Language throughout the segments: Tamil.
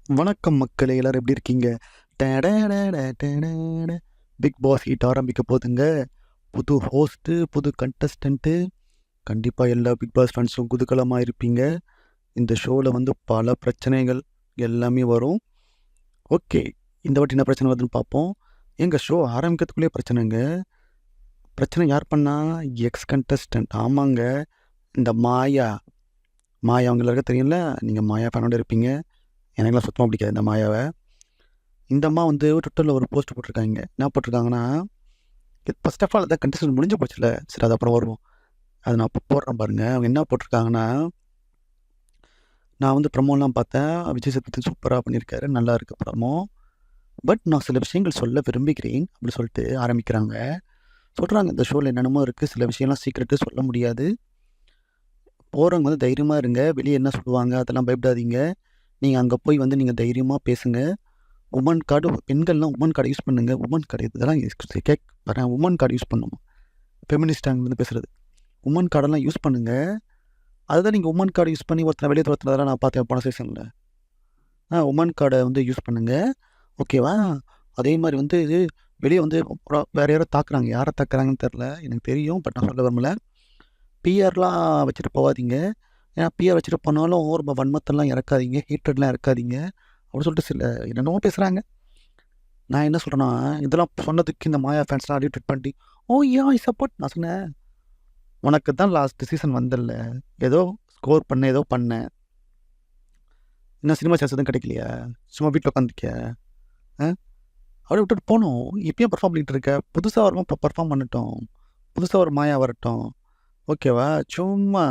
வணக்கம் மக்களே, எல்லாரும் எப்படி இருக்கீங்க? டடடட டடட. பிக் பாஸ் ஹீட் ஆரம்பிக்க போதுங்க. புது ஹோஸ்ட்டு, புது கண்டஸ்டன்ட்டு. கண்டிப்பா எல்லா பிக் பாஸ் ஃபேன்ஸும் குதூகலமா இருப்பீங்க. இந்த ஷோல வந்து பல பிரச்சனைகள் எல்லாமே வரும். ஓகே, இந்த வாட்டி என்ன பிரச்சனை வருதுன்னு பார்ப்போம். ஏங்க ஷோ ஆரம்பிக்கிறதுக்குள்ளேயே பிரச்சனைங்க. பிரச்சனை யார் பண்ணா? X contestant. ஆமாங்க. இந்த மாயா. மாயா அவங்க எல்லாருக்கும் தெரியும்ல. நீங்க மாயா ஃபேனோட இருப்பீங்க. எனக்கெல்லாம் சுத்தமாக பிடிக்காது இந்த மாயாவை. இந்த அம்மா வந்து ட்விட்டரில் ஒரு போஸ்ட் போட்டிருக்காங்க. என்ன போட்டிருக்காங்கன்னா, ஃபர்ஸ்ட் ஆஃப் ஆல் அதான் கண்டஸ்டன்ட் முடிஞ்சு போச்சுல. சரி, அது அப்புறம் வருவோம். அது நான் இப்போ போடுறேன் பாருங்க. அவங்க என்ன போட்டிருக்காங்கன்னா, நான் வந்து ப்ரமோலாம் பார்த்தேன். விஜய் சேதுபதி சூப்பராக பண்ணியிருக்காரு. நல்லா இருக்கு ப்ரமோ. பட் நான் சில விஷயங்கள் சொல்ல விரும்புகிறேன் அப்படி சொல்லிட்டு ஆரம்பிக்கிறாங்க. சொல்கிறாங்க இந்த ஷோவில் என்னென்னமோ இருக்குது. சில விஷயம்லாம் சீக்கிரட்டு சொல்ல முடியாது. போகிறவங்க வந்து தைரியமாக இருங்க. வெளியே என்ன சொல்லுவாங்க அதெல்லாம் பயப்படாதீங்க. நீங்கள் அங்கே போய் வந்து நீங்கள் தைரியமாக பேசுங்க. உமன் கார்டு பெண்கள்லாம் உமன் கார்டு யூஸ் பண்ணுங்க. உமன் கார்டு இதெல்லாம் வரேன். உமன் கார்டு யூஸ் பண்ணணும். ஃபெமினிஸ்ட் அங்கேருந்து பேசுகிறது. உமன் கார்டெல்லாம் யூஸ் பண்ணுங்க. அதுதான் நீங்கள் உமன் கார்டு யூஸ் பண்ணி ஒருத்தனை வெளியே துரத்துனதெல்லாம் நான் பார்த்தேன் போன சீசனில். உமன் கார்டை வந்து யூஸ் பண்ணுங்க. ஓகேவா? அதே மாதிரி வந்து இது வெளியே வந்து வேறு யாரோ தாக்குறாங்க. யாரை தாக்குறாங்கன்னு தெரில. எனக்கு தெரியும். பட் நான் சொல்ல விரும்பல. பிஆர்லாம் வச்சுட்டு போகாதீங்க. ஏன்னா பிஆர் வச்சுட்டு போனாலும் ரொம்ப வன்மத்தெல்லாம் இறக்காதீங்க. ஹீட்டர்லாம் இறக்காதீங்க அப்படின்னு சொல்லிட்டு சில என்னென்னமோ பேசுகிறாங்க. நான் என்ன சொல்கிறேன்னா, இதெல்லாம் சொன்னதுக்கு இந்த மாயா ஃபேன்ஸ்லாம் ட்வீட் பண்ணி, ஓ யா ஐ சப்போர்ட். நான் சொன்னேன், உனக்கு தான் லாஸ்ட் சீசன் வந்தல, ஏதோ ஸ்கோர் பண்ண ஏதோ பண்ணேன். இன்னும் சினிமா சான்ஸ் எதுவும் கிடைக்கலையா? சும்மா வீட்டில் உட்காந்துக்க. அப்படியே விட்டுட்டு போகணும். இப்பயும் பர்ஃபார்ம் பண்ணிகிட்டு இருக்க. புதுசாக வருமா பர்ஃபார்ம் பண்ணட்டும். புதுசாக ஒரு மாயா வரட்டும். ஓகேவா? சும்மா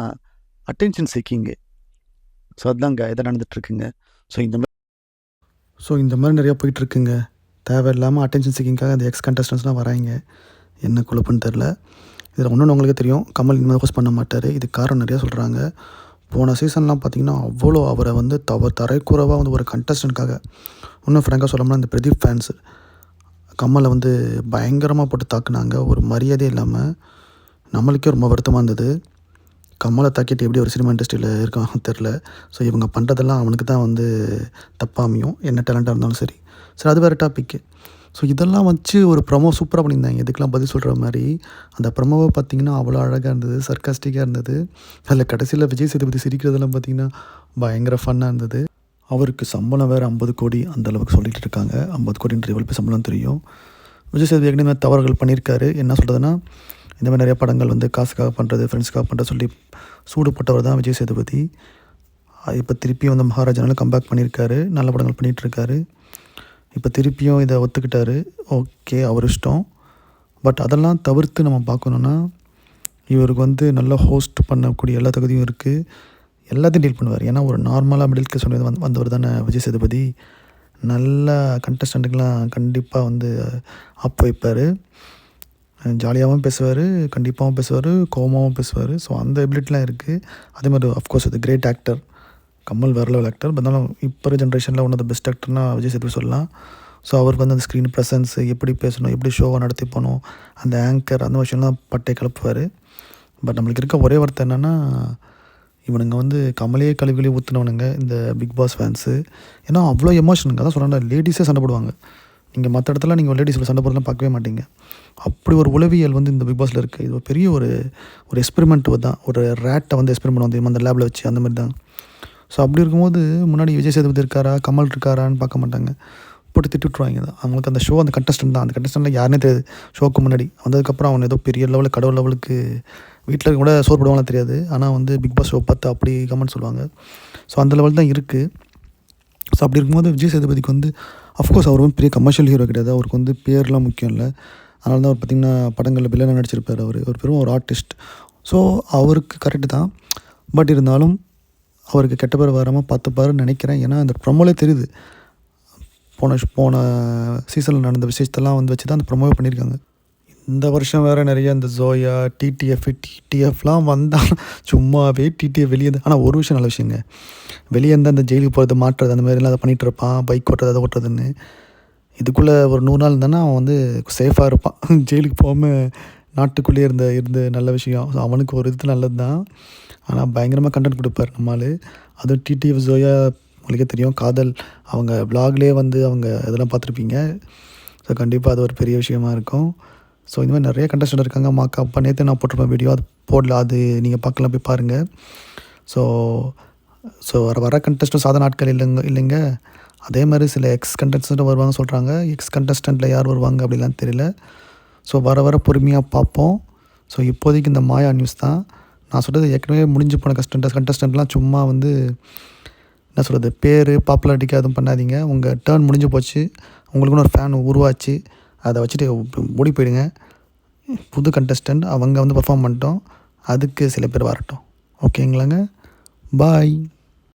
அட்டென்ஷன் சீக்கிங்கு. ஸோ அதுதாங்க இதை நடந்துகிட்ருக்குங்க. ஸோ இந்த மாதிரி நிறையா போயிட்டுருக்குங்க. தேவையில்லாமல் அட்டென்ஷன் சீக்கிங்காக அந்த எக்ஸ் கண்டஸ்டன்ஸ்லாம் வராங்க. என்ன குழப்பம்னு தெரில. இதில் ஒன்று உங்களுக்கே தெரியும், கமல் இனிமேல் ஹோஸ்ட் பண்ண மாட்டார். இது காரணம் நிறையா சொல்கிறாங்க. போன சீசன்லாம் பார்த்திங்கன்னா அவ்வளோ அவரை வந்து தரைக்குறவாக வந்து ஒரு கண்டஸ்டன்ட்காக, இன்னும் ஃப்ராங்காக சொல்லணும்னா இந்த பிரதீப் ஃபேன்ஸு கமலை வந்து பயங்கரமாக போட்டு தாக்குனாங்க. ஒரு மரியாதையே இல்லாமல். நம்மளுக்கே ரொம்ப வருத்தமாக இருந்தது. கமலை தாக்கிட்டு எப்படி ஒரு சினிமா இண்டஸ்ட்ரியில் இருக்கான்னு தெரில. ஸோ இவங்க பண்ணுறதெல்லாம் அவனுக்கு தான் வந்து தப்பாக அமையும், என்ன டேலண்ட்டாக இருந்தாலும் சரி. சரி, அது வேறு டாப்பிக்கு. ஸோ இதெல்லாம் வச்சு ஒரு ப்ரமோ சூப்பராக பண்ணியிருந்தாங்க. இதுக்கெலாம் பதில் சொல்கிற மாதிரி. அந்த ப்ரமோவை பார்த்திங்கன்னா அவ்வளோ அழகாக இருந்தது, சர்க்காஸ்டிக்காக இருந்தது. அதில் கடைசியில் விஜய் சேதுபதி சிரிக்கிறதெல்லாம் பார்த்திங்கன்னா பயங்கர ஃபன்னாக இருந்தது. அவருக்கு சம்பளம் வேறு 50 கோடி அந்தளவுக்கு சொல்லிகிட்டு இருக்காங்க. 50 கோடின்ற எவ்வளோ பேர் சம்பளம் தெரியும். விஜய் சேதுபதி ஏற்கனவே தவறுகள் பண்ணியிருக்காரு. என்ன சொல்கிறதுனா, இந்த மாதிரி நிறைய படங்கள் வந்து காசுக்காக பண்ணுறது, ஃப்ரெண்ட்ஸுக்காக பண்ணுறது சொல்லி சூடு போட்டவர் தான் விஜய் சேதுபதி. இப்போ திருப்பியும் வந்து மகாராஜானாலும் கம்பேக் பண்ணியிருக்காரு. நல்ல படங்கள் பண்ணிகிட்ருக்காரு. இப்போ திருப்பியும் இதை ஒத்துக்கிட்டாரு. ஓகே, அவர் இஷ்டம். பட் அதெல்லாம் தவிர்த்து நம்ம பார்க்கணுன்னா, இவருக்கு வந்து நல்லா ஹோஸ்ட் பண்ணக்கூடிய எல்லா தகுதியும் இருக்குது. எல்லாத்தையும் டீல் பண்ணுவார். ஏன்னா ஒரு நார்மலாக மிடில் கிளாஸ் வந்தவர் தானே விஜய் சேதுபதி. நல்ல கண்டஸ்டண்ட்டுக்கெலாம் கண்டிப்பாக வந்து அப் வைப்பார். ஜாலியாகவும் பேசுவார், கண்டிப்பாகவும் பேசுவார், கோவமாகவும் பேசுவார். ஸோ அந்த எபிலிட்டிலாம் இருக்குது. அதே மாதிரி அஃப்கோர்ஸ் அது கிரேட் ஆக்டர். கமல் வேறு லெவல் ஆக்டர். பட் இருந்தாலும் இப்போ ஜென்ரேஷனில் ஒன் ஆஃப் த பெஸ்ட் ஆக்டர்னால் விஜய் சேதுபதி சொல்லலாம். ஸோ அவருக்கு வந்து அந்த ஸ்க்ரீன் ப்ரெசன்ஸு, எப்படி பேசணும், எப்படி ஷோவை நடத்தி போகணும், அந்த ஆங்கர், அந்த விஷயம்லாம் பட்டை கிளப்புவார். பட் நம்மளுக்கு இருக்க ஒரே வார்த்தை என்னென்னா, இவனுங்க வந்து கமலையே கழுவி ஊற்றுனவனுங்க இந்த பிக் பாஸ் ஃபேன்ஸு. ஏன்னா அவ்வளோ எமோஷனுங்க. அதான் சொல்கிறேன், லேடிஸே சண்டை போடுவாங்க. நீங்கள் மற்ற இடத்துல நீங்கள் லேடிஸில் சண்டை போடுறதுலாம் பார்க்கவே மாட்டீங்க. அப்படி ஒரு உளவியல் வந்து இந்த பிக் பாஸில் இருக்குது. இது ஒரு பெரிய ஒரு எக்ஸ்பெரிமெண்ட் தான். ஒரு ரேட்டை வந்து எக்ஸ்பெரிமெண்ட் வந்து அந்த லேபில் வச்சு அந்த மாதிரி தான். ஸோ அப்படி இருக்கும்போது முன்னாடி விஜய் சேதுபதி இருக்காரா, கமல் இருக்காரான்னு பார்க்க மாட்டாங்க. போட்டு திட்டுருவாங்க தான். அவங்களுக்கு அந்த ஷோ, அந்த கண்டஸ்டன்ட் தான். அந்த கண்டஸ்டன்ட்டில் யாருனே தெரியாது ஷோக்கு முன்னாடி. வந்ததுக்கப்புறம் அவன் ஏதோ பெரிய லெவலில் கடவுள் லெவலுக்கு வீட்டில் இருக்க கூட சோறு போடுவாங்களாம் தெரியாது. ஆனால் வந்து பிக் பாஸ் ஷோ பார்த்து அப்படி கமெண்ட் சொல்லுவாங்க. ஸோ அந்த லெவல் தான் இருக்குது. ஸோ அப்படி இருக்கும்போது விஜய் சேதுபதிக்கு வந்து அஃப்கோர்ஸ் அவர் வந்து பெரிய கமர்ஷியல் ஹீரோ கிடையாது. அவருக்கு வந்து பேர்லாம் முக்கியம் இல்லை. அதனால தான் அவர் பார்த்திங்கன்னா படங்களில் வில்லனாக நடிச்சிருப்பார். அவர் பெரும் ஒரு ஆர்டிஸ்ட். ஸோ அவருக்கு கரெக்டு தான். பட் இருந்தாலும் அவருக்கு கெட்ட பேர் வராமல் பார்த்துப்பாருன்னு நினைக்கிறேன். ஏன்னா அந்த ப்ரமோலே தெரியுது. போன சீசனில் நடந்த விஷயத்தெல்லாம் வந்து வச்சு தான் அந்த ப்ரமோவே பண்ணியிருக்காங்க. இந்த வருஷம் வேறு நிறைய இந்த ஜோயா, டிடிஎஃப்லாம் வந்தால் சும்மாவே டிடிஎஃப் வெளியே. ஆனால் ஒரு விஷயம் நல்ல விஷயங்க, வெளியே இருந்தால் அந்த ஜெயிலுக்கு போகிறது, மாட்டுறது, அந்த மாதிரிலாம் அதை பண்ணிகிட்டு இருப்பான். பைக் ஓட்டுறது, அதை ஓட்டுறதுன்னு. இதுக்குள்ளே ஒரு 100 நாள் இருந்தானா அவன் வந்து சேஃபாக இருப்பான். ஜெயிலுக்கு போகாமல் நாட்டுக்குள்ளேயே இருந்த நல்ல விஷயம். ஸோ அவனுக்கு ஒரு இது நல்லது தான். ஆனால் பயங்கரமாக கண்டென்ட் கொடுப்பார் நம்மால். அதுவும் டிடிஎஃப், ஜோயா, உங்களுக்கே தெரியும் காதல் அவங்க விலாக்லேயே வந்து அவங்க இதெல்லாம் பார்த்துருப்பீங்க. ஸோ கண்டிப்பாக அது ஒரு பெரிய விஷயமா இருக்கும். ஸோ இந்த மாதிரி நிறைய கண்டஸ்டன்ட் இருக்காங்க. மாக்கா அப்பா நேற்று நான் போட்டிருப்பேன் வீடியோ, அது போடல, அது நீங்கள் பார்க்கலாம், போய் பாருங்கள். ஸோ ஸோ வர கண்டஸ்டன்ட் சாதாரண ஆட்கள் இல்லைங்க. அதே மாதிரி சில எக்ஸ் கண்டஸ்டன்ட் வருவாங்க சொல்கிறாங்க. எக்ஸ் கண்டஸ்டண்ட்டில் யார் வருவாங்க அப்படிலாம் தெரியல. ஸோ வர பொறுமையாக பார்ப்போம். ஸோ இப்போதைக்கு இந்த மாயா நியூஸ் தான். நான் சொல்கிறது ஏற்கனவே முடிஞ்சு போன கண்டஸ்டண்ட்லாம் சும்மா வந்து என்ன சொல்கிறது, பேர் பாப்புலாரிட்டிக்கு எதுவும் பண்ணாதீங்க. உங்கள் டேர்ன் முடிஞ்சு போச்சு, உங்களுக்குன்னு ஒரு ஃபேன் உருவாச்சு, அதை வச்சுட்டு ஓடி போயிடுங்க. புது கண்டஸ்டன்ட் அவங்க வந்து பர்ஃபார்ம் பண்ணிட்டோம், அதுக்கு சில பேர் வரட்டும். ஓகேங்களாங்க, பாய்.